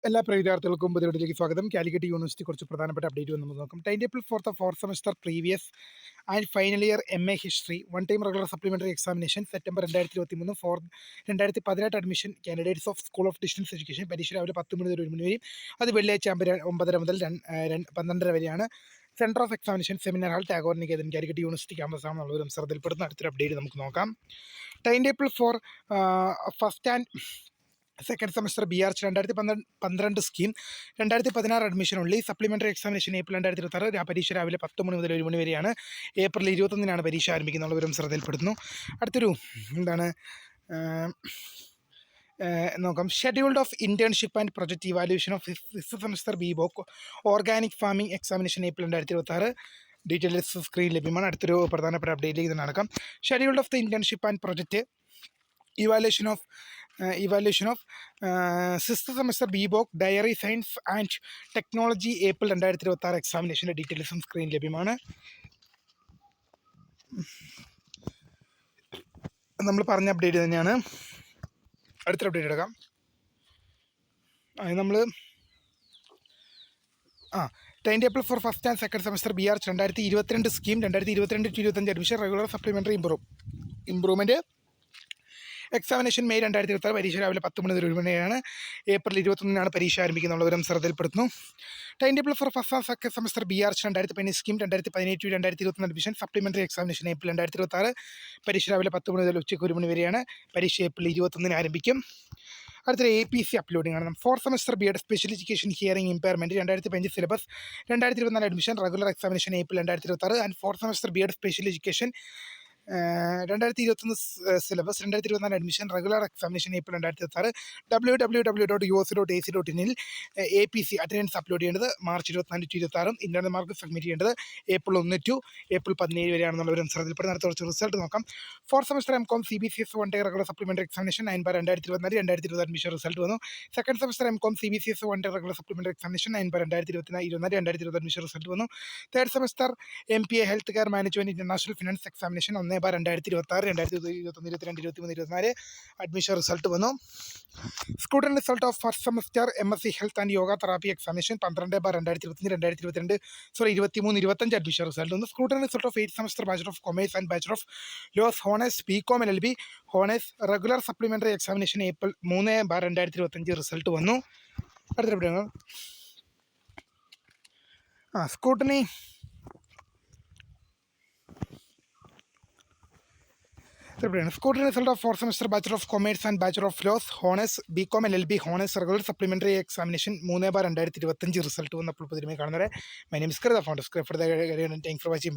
എല്ലാ വിദ്യാർത്ഥികൾക്കും പുതിയ വീഡിയോയിലേക്ക് സ്വാഗതം. കാലിക്കറ്റ് യൂണിവേഴ്സിറ്റി കുറച്ച് പ്രധാനപ്പെട്ട അപ്ഡേറ്റ് വന്ന് നമുക്ക് നോക്കാം. Time table for the fourth semester previous and final year MA history one time regular supplementary examination September 2023 for 2018 admission candidates of school of distance education. പരീക്ഷ രാവിലെ 10 മണി മുതൽ 1 മണി വരെയും അത് വെള്ളിയാഴ്ച 9:30 മുതൽ 12:30 വരെയാണ്. Centre of examination seminar hall Tagore Niketan Calicut university campus ആണെന്നുള്ളവരും ശ്രദ്ധയിൽപ്പെടുന്ന അടുത്തൊരു അപ്ഡേറ്റ് നമുക്ക് നോക്കാം. Time table for first and second semester BR 2012 scheme 2016 admission ഉള്ളി. സപ്ലിമെൻ്ററി എക്സാമിനേഷൻ ഏപ്രിൽ 2026 പരീക്ഷ രാവിലെ 10 മണി മുതൽ 1 മണി വരെയാണ്. ഏപ്രിൽ 21 പരീക്ഷ ആരംഭിക്കുന്നുള്ളവരും ശ്രദ്ധയിൽപ്പെടുന്നു. അടുത്തൊരു നോക്കാം. Scheduled of internship and project evaluation of fifth semester BBOC organic farming examination April 2026 details screen ലഭ്യമാണ്. അടുത്തൊരു പ്രധാനപ്പെട്ട അപ്ഡേറ്റിലേക്ക് ഇത് നടക്കാം. Scheduled of the internship and project evaluation of sixth semester BBOC dairy science and technology April 2026 എക്സാമിനേഷൻ്റെ ഡീറ്റെയിൽസും screen ലഭ്യമാണ്. നമ്മൾ പറഞ്ഞ update തന്നെയാണ്. അടുത്തൊരു അപ്ഡേറ്റ് എടുക്കാം. നമ്മൾ time table for first and second semester BR 2022 scheme 2022-25 admission regular supplementary improvement examination May 2026 പരീക്ഷ രാവിലെ 10 മണി മുതൽ 1 മണിയാണ്. ഏപ്രിൽ 21 പരീക്ഷ ആരംഭിക്കുന്നുള്ളവരും ശ്രദ്ധയിൽപ്പെടുന്നു. Time table for first and second semester BR 2015 scheme 2018-2021 admission supplementary examination April 2026 പരീക്ഷ രാവിലെ 10 മണി മുതൽ ഉച്ചയ്ക്ക് 1 മണി വരെയാണ്. പരീക്ഷ ഏപ്രിൽ 21 ആരംഭിക്കും. അടുത്തൊരു APC അപ്ലോഡിംഗ് ആണ്. Fourth semester BEd special education hearing impairment 2015 syllabus 2024 admission regular examination April 2026 and fourth semester BEd special education 2021 syllabus 2024 admission regular examination April 2026 www.uoc.ac.in APC attendance upload ചെയ്യേണ്ടത് March 24 to 26 internal mark submit ചെയ്യേണ്ടത് April 1 to April 17 വരെയാണെന്നുള്ളവരും ശ്രദ്ധയിൽപ്പെടുന്ന. അടുത്ത കുറച്ച് result നോക്കാം. Fourth semester MCOM CBCS one day regular supplementary examination 9/2024 admission result വന്നു. Second semester MCOM CBCS one day regular supplementary examination 9/2024 admission result വന്നു. Third semester MPA health care management international finance examination 1/2026 2021-2022-2024 admission result വന്നു. Scrutiny result of first semester MSc health and yoga therapy examination 12/2025 admission result വന്നു. Scrutiny result of 8th semester bachelor of commerce and bachelor of laws honours BCom LLB honours regular supplementary examination April 3/2025 result വന്നു. അടുത്ത scrutiny scooter result of fourth semester bachelor of commerce and bachelor of laws honours BCom LLB honours regular supplementary examination 3/2025 result വന്നപ്പോൾ പുതിയ കാണുന്നത്. My name is Kritha founder. Thanks for watching.